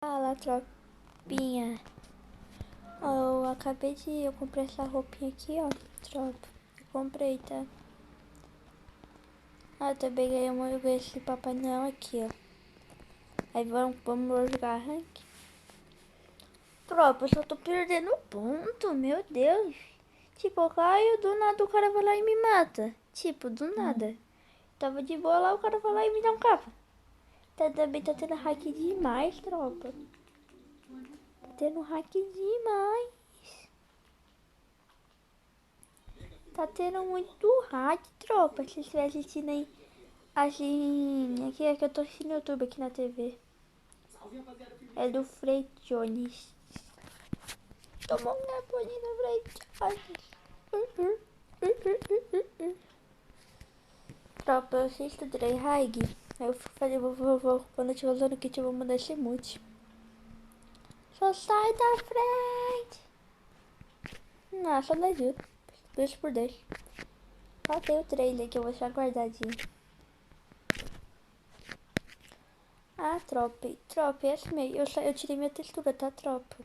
Fala, tropinha. Ó, eu comprei essa roupinha aqui, ó, tropa. Eu comprei, tá? Ah, também eu ganhei esse Papai Noel aqui, ó. Aí vamos jogar rank. Tropa, eu só tô perdendo ponto, meu Deus. Tipo, eu caio, do nada o cara vai lá e me mata. Tipo, do nada. Tava de boa lá, o cara vai lá e me dá um capa. Também tá tendo hack demais, tropa. Tá tendo hack demais. Tá tendo muito hack, tropa. Se você estiver assistindo aí, assim, aqui é que eu tô assistindo no YouTube aqui na TV. É do Frei Jones. Tomou um gabolinho do Frei Jones. Tropa, eu assisto Dre Haig. Aí eu falei, quando eu estiver usando o kit, eu vou mandar esse mute. Só sai da frente. Não, só 10 views. 2 por 10. Só tem o trailer que eu vou deixar guardadinho. Ah, tropa, é assim mesmo. Eu tirei minha textura, tá, tropa?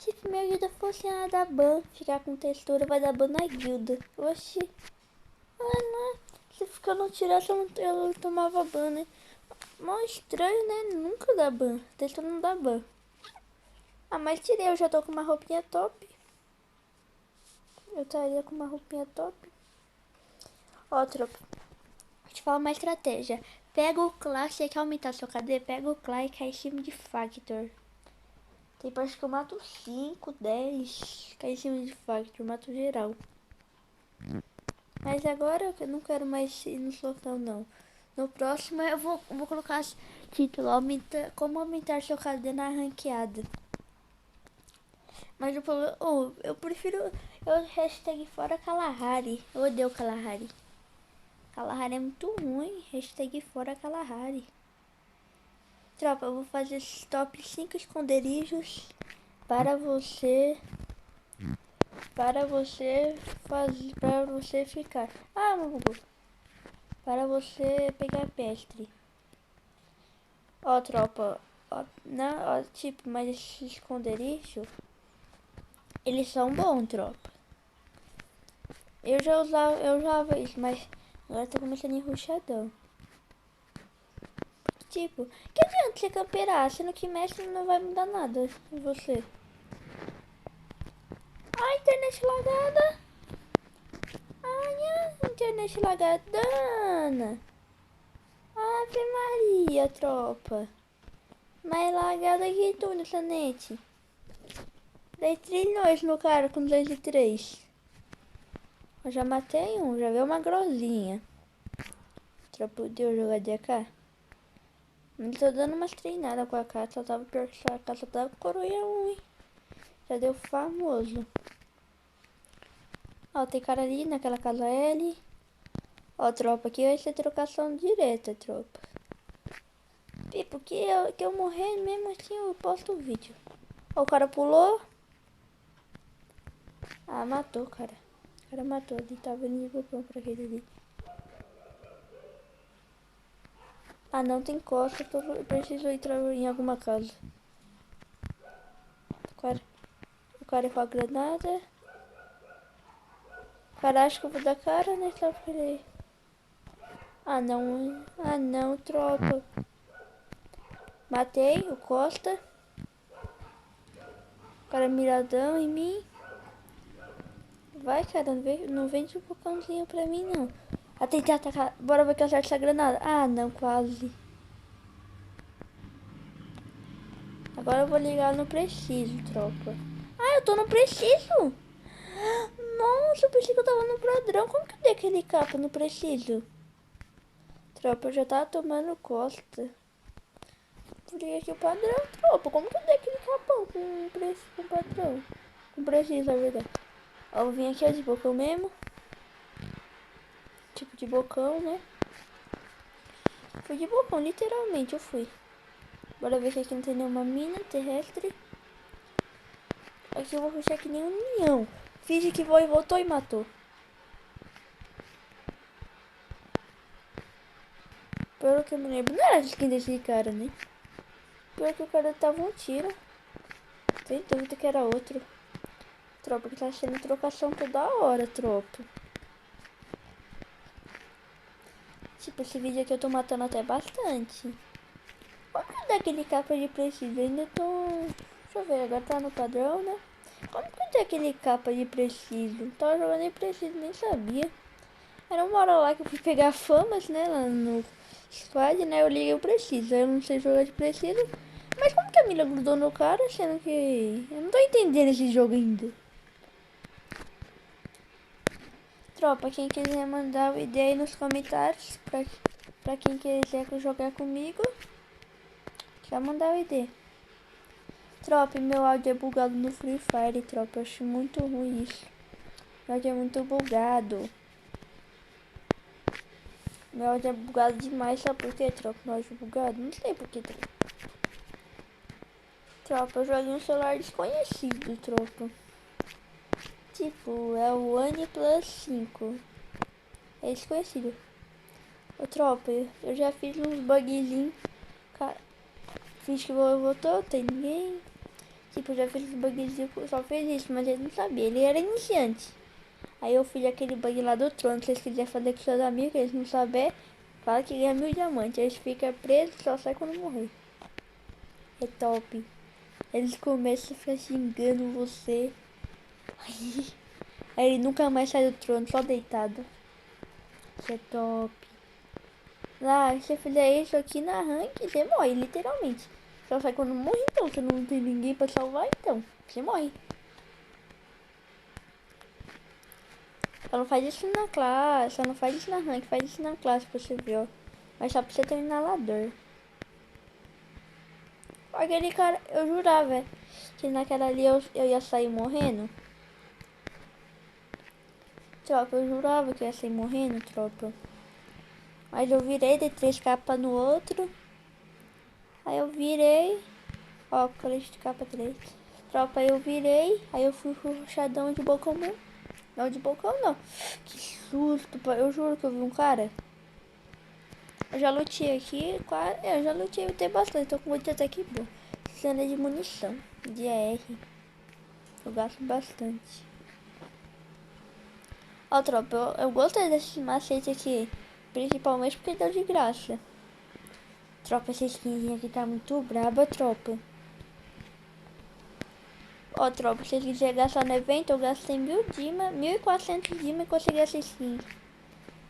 Se minha guilda fosse a da ban, ficar com textura vai dar ban na guilda. Oxi. Ah, não. Se eu não tirasse, eu tomava ban, né? Mó estranho, né? Nunca dá ban. Textura não dá ban. Ah, mas tirei, eu já tô com uma roupinha top. Eu estaria com uma roupinha top. Ó, tropa. Vou te falar uma estratégia. Pega o Clash, você quer aumentar seu KD? Pega o Clash e cai em cima de Factor. Tem parte que eu mato 5, 10. Cai em cima de Factor, eu mato geral. Mas agora eu não quero mais ir no sofão, não. No próximo eu vou colocar título, como aumentar seu KD na ranqueada. Mas o problema, eu prefiro, hashtag fora Kalahari. Eu odeio Kalahari. Kalahari é muito ruim, hashtag fora Kalahari. Tropa, eu vou fazer top 5 esconderijos para você ficar. Ah, meu bugou. Para você pegar pestre. Ó, tropa, ó, não, ó, tipo, mas esses esconderijos, eles são bons, tropa. Eu usava isso, mas agora tá começando em ruxadão. Tipo, que adianta você camperar, sendo que mestre não vai mudar nada em você. A internet lagada. Ai, a internet lagadana. Ave Maria, tropa. Mais lagada que tu nessa net. 10 trilhões no cara com 203. Eu já matei um, já veio uma grosinha. Tropa, deu jogar de AK. Ele tá dando umas treinadas com a AK, só tava pior que a AK, só tava com coroinha ruim. Já deu famoso. Ó, tem cara ali naquela casa L. Ó, tropa, aqui vai ser trocação direta, tropa. Tipo, que eu morrer mesmo assim eu posto o vídeo. Ó, o cara pulou. Ah, matou, cara. O cara matou, ele tava indo de bocão pra aquele ali. Ah, não tem costa, eu preciso entrar em alguma casa. O cara é com a granada. O cara acha que eu vou dar cara, né? Só pra ele. Ah, não, tropa. Matei o Costa. O cara miradão em mim. Vai, cara, não vem de bocãozinho pra mim, não. A tentar atacar. Bora ver que eu acerto essa granada. Ah, não, quase. Agora eu vou ligar no preciso, tropa. Ah, eu tô no preciso. Nossa, eu pensei que eu tava no padrão. Como que eu dei aquele capa no preciso? Tropa, eu já tava tomando costa. Por que aqui o padrão, tropa? Como que eu dei aquele capão com padrão? Com preciso, na verdade. Ó, eu vim aqui ó, de bocão mesmo. Tipo de bocão, né? Fui de bocão, literalmente eu fui. Bora ver se aqui não tem nenhuma mina terrestre. Aqui eu vou puxar que nem um leão. Finge que voltou e matou. Pelo que eu me lembro, não era a skin desse cara, né? Pior que o cara tava um tiro. Sem dúvida que era outro. Tropa, que tá sendo trocação toda hora, tropa. Tipo, esse vídeo aqui eu tô matando até bastante. Como que dá aquele capa de preciso? Eu ainda tô... Deixa eu ver, agora tá no padrão, né? Como que tem aquele capa de preciso? Tava jogando em preciso, nem sabia. Era uma hora lá que eu fui pegar famas, né? Lá no squad, né? Eu liguei o preciso. Eu não sei jogar de preciso. Mas como que a Mila grudou no cara, sendo que... Eu não tô entendendo esse jogo ainda. Tropa, quem quiser mandar o ID aí nos comentários. Pra quem quiser jogar comigo. Já mandar o ID. Tropa, meu áudio é bugado no Free Fire, tropa. Eu acho muito ruim isso. Meu áudio é muito bugado. Meu áudio é bugado demais, sabe por quê, tropa? Meu áudio é bugado? Não sei por que, tropa. Tropa, eu joguei um celular desconhecido, tropa. Tipo, é o OnePlus 5. É desconhecido. Ô, tropa, eu já fiz uns bugzinhos. Cara, fiz que voltou, tem ninguém. Tipo, eu já fiz uns bugzinhos, só fez isso, mas ele não sabia. Ele era iniciante. Aí eu fiz aquele bug lá do trono. Se vocês quiserem fazer com seus amigos, eles não souber, fala que ganha 1000 diamantes. Eles ficam presos, só sai quando morrer. É top. Eles começam a ficar xingando você. Aí ele nunca mais sai do trono, só deitado. Isso é top. Lá, se você fizer isso aqui na rank, você morre, literalmente. Só sai quando morre, então. Você não tem ninguém pra salvar, então. Você morre. Só não faz isso na classe, só não faz isso na rank, faz isso na classe pra você ver, ó. Mas só pra você ter um inalador. Aquele cara, eu jurava que naquela ali eu ia sair morrendo. Tropa, eu jurava que eu ia sair morrendo, tropa. Mas eu virei, dei 3 capas no outro. Aí eu virei. Ó, colete de capa 3. Tropa, eu virei. Aí eu fui pro rushadão de bocão mesmo. Não, de bocão não. Que susto, pô. Eu juro que eu vi um cara. Eu já lutei aqui. Eu já lutei, eu tenho bastante. Tô com muito até que bom. Cena de munição. De AR. Eu gasto bastante. Ó, tropa, eu gostei desse macete aqui. Principalmente porque deu de graça. Tropa, essa skinzinha aqui tá muito braba, tropa. Ó, tropa, se vocês quiserem gastar no evento, eu gastei 1000 Dima, 1400 Dima e consegui essa skin.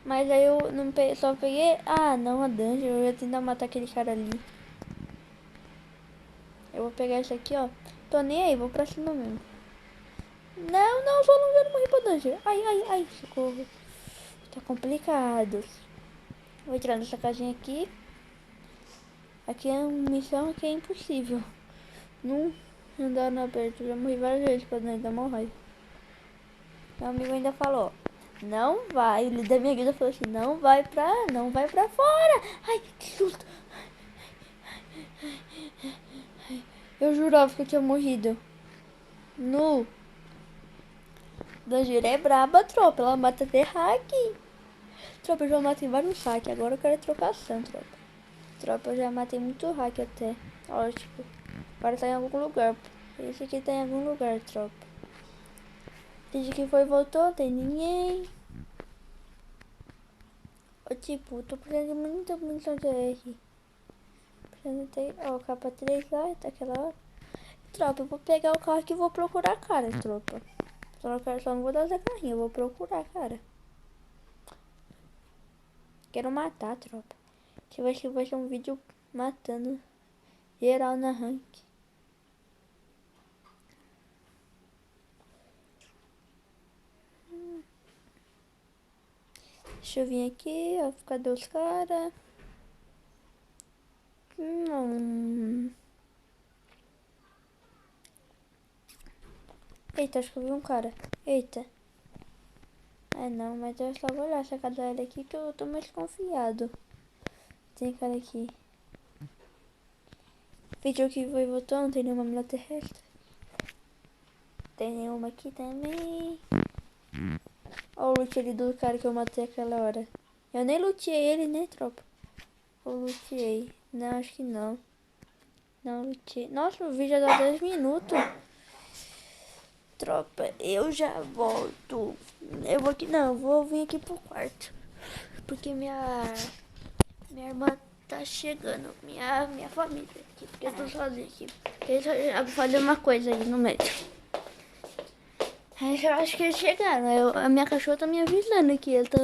Mas aí eu não peguei, só peguei... Ah, não, a dungeon. Eu ia tentar matar aquele cara ali. Eu vou pegar isso aqui, ó. Tô nem aí, vou pra cima mesmo. Não, não, só não quero morrer pra dungeon. Ai, ai, ai, socorro. Tá complicado. Vou entrar nessa casinha aqui. Aqui é uma missão que é impossível. Não andar no aberto. Já morri várias vezes pra ainda morrer. Meu amigo ainda falou, não vai. O líder da minha guilda falou assim, não vai pra fora. Ai, que susto. Eu jurava que eu tinha morrido. No. Dangira é braba, tropa. Ela mata até hack. Tropa, eu já matei vários hack. Agora eu quero trocação, tropa. Tropa, eu já matei muito hack até. Ó, tipo, agora tá em algum lugar. Esse aqui tá em algum lugar, tropa. Desde que foi voltou, tem ninguém. Ó, tipo, tô precisando de muita munição de R. Precisando ter, ó, capa 3 lá, tá aquela hora. Tropa, eu vou pegar o carro que vou procurar, cara, tropa. Só não vou dar essa carrinha, eu vou procurar, cara. Quero matar, tropa. Vai ser um vídeo matando geral na rank. Deixa eu vir aqui, ó. Cadê os caras? Eita, acho que eu vi um cara. Eita. É não, mas eu só vou olhar essa cadeira aqui que eu tô mais confiado. Tem cara aqui. Vídeo que foi voltando, não tem nenhuma mina terrestre. Tem nenhuma aqui também. Ó o loot ali do cara que eu matei aquela hora. Eu nem luteei ele, né, tropa? Eu luteei. Não, acho que não. Não lutei. Nossa, o vídeo já dá 10 minutos. Tropa, eu já volto. Eu vou aqui, não, eu vou vir aqui pro quarto. Porque minha irmã tá chegando. Minha família aqui. Porque eu tô sozinha aqui. Eles vão fazer uma coisa aí no meio. Aí eu acho que eles chegaram. A minha cachorra tá me avisando aqui. Ela tá.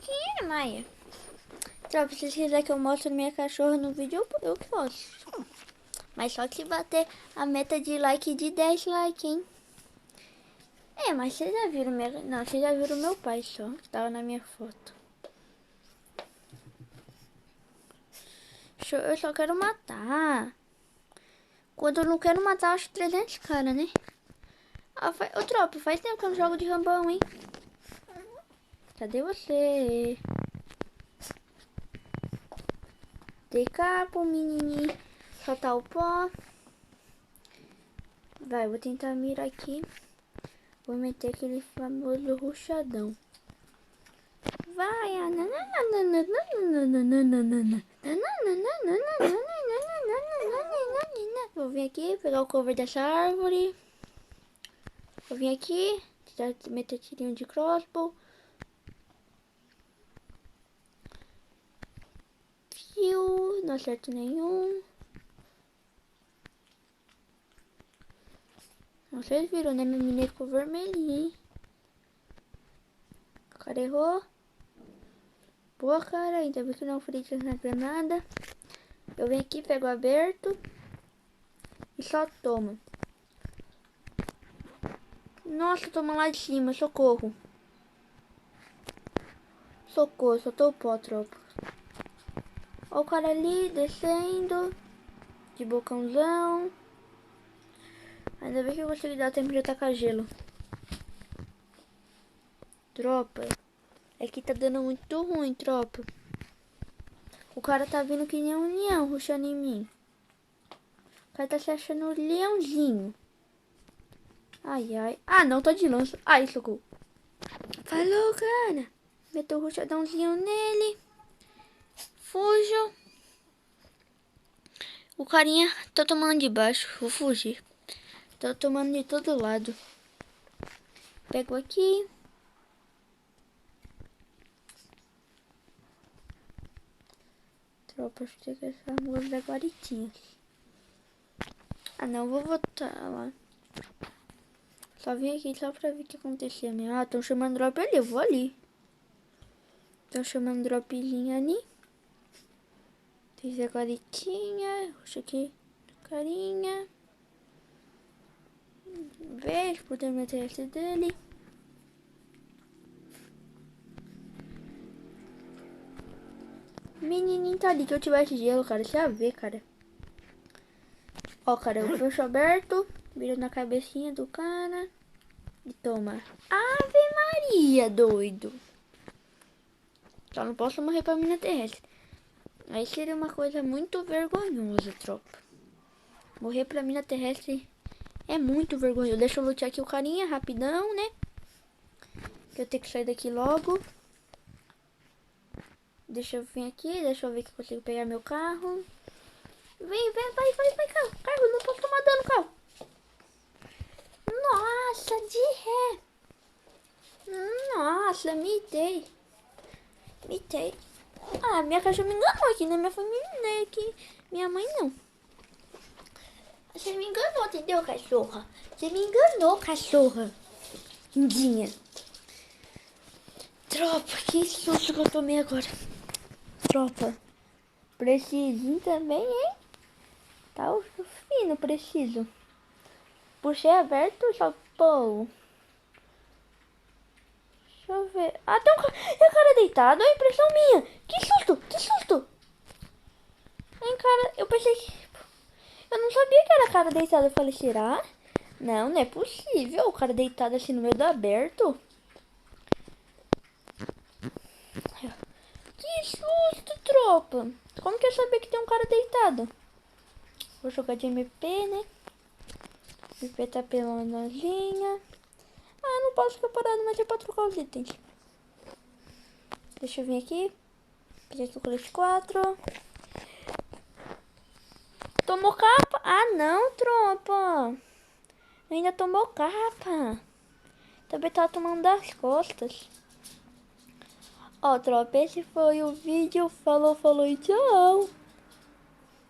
Quem é, Maia? Tropa, se vocês quiserem que eu mostre minha cachorra no vídeo, eu posso. Mas só que bater a meta de like de 10 likes, hein? É, mas vocês já viram minha... Não, vocês já viram meu pai só, que tava na minha foto. Eu só quero matar. Quando eu não quero matar, eu acho 300 cara, né? Ô, tropa, faz tempo que eu não jogo de rambão, hein? Cadê você? Dei capo, menininho. Soltar o pó. Vai, vou tentar mirar aqui. Vou meter aquele famoso ruchadão. Vai, vou vir aqui, pegar o cover dessa árvore. Vou vir aqui, meter tirinho de crossbow. Fio, não acerto nenhum. Vocês viram, né? Meu mineiro ficou vermelhinho. O cara errou. Boa, cara. Ainda bem que não frite na granada. Eu venho aqui, pego aberto. E só toma. Nossa, toma lá de cima. Socorro. Socorro, soltou o pó, tropa. Ó o cara ali, descendo. De bocãozão. Ainda bem que eu consegui dar tempo de atacar gelo. Tropa. É que tá dando muito ruim, tropa. O cara tá vindo que nem um leão, rushando em mim. O cara tá se achando um leãozinho. Ai, ai. Ah, não, tô de lança. Ai, socorro. Falou, cara. Meteu o rushadãozinho nele. Fujo. O carinha tá tomando de baixo. Vou fugir. Tá tomando de todo lado. Pego aqui. Tropa, acho que é essa música da guaritinhas. Ah, não, vou voltar lá. Só vim aqui só pra ver o que acontecia mesmo. Ah, estão chamando drop ali, eu vou ali. Estão chamando dropzinho ali. Fiz a guaritinha. Puxa aqui. Carinha. Beijo por ter minha TS dele. Menininho tá ali que eu tivesse gelo, cara. Deixa eu ver, cara. Ó, cara, o fecho aberto. Vira na cabecinha do cara. E toma. Ave Maria, doido. Só não posso morrer pra mina terrestre. Aí seria uma coisa muito vergonhosa, tropa. Morrer pra mina terrestre é muito vergonhoso. Deixa eu lutear aqui o carinha rapidão, né? Que eu tenho que sair daqui logo. Deixa eu vir aqui, deixa eu ver que eu consigo pegar meu carro. Vem, vai, carro. Carro, não posso tomar dano, carro. Nossa, de ré. Nossa, mitei. Ah, minha cachorra me enganou aqui, né? Minha família não é aqui. Minha mãe não. Você me enganou, entendeu, cachorra? Você me enganou, cachorra. Lindinha. Tropa, que susto que eu tomei agora. Tropa. Precisinho também, hein? Tá o fino, preciso. Puxei aberto, só pô. Deixa eu ver. Ah, tem um cara. É o cara deitado, é impressão minha. Que susto. Hein, cara, eu pensei que... Eu não sabia que era cara deitado. Eu falei, será? Não, não é possível. O cara deitado assim no meio do aberto. Que susto, tropa. Como que eu sabia que tem um cara deitado? Vou jogar de MP, né? MP tá pelando na linha. Ah, não posso ficar parado, mas é pra trocar os itens. Deixa eu vir aqui. Projeto colete 4. Tomou capa? Ah, não, tropa. Ainda tomou capa. Também tá tomando das costas. Ó, tropa, esse foi o vídeo. Falou, falou e tchau.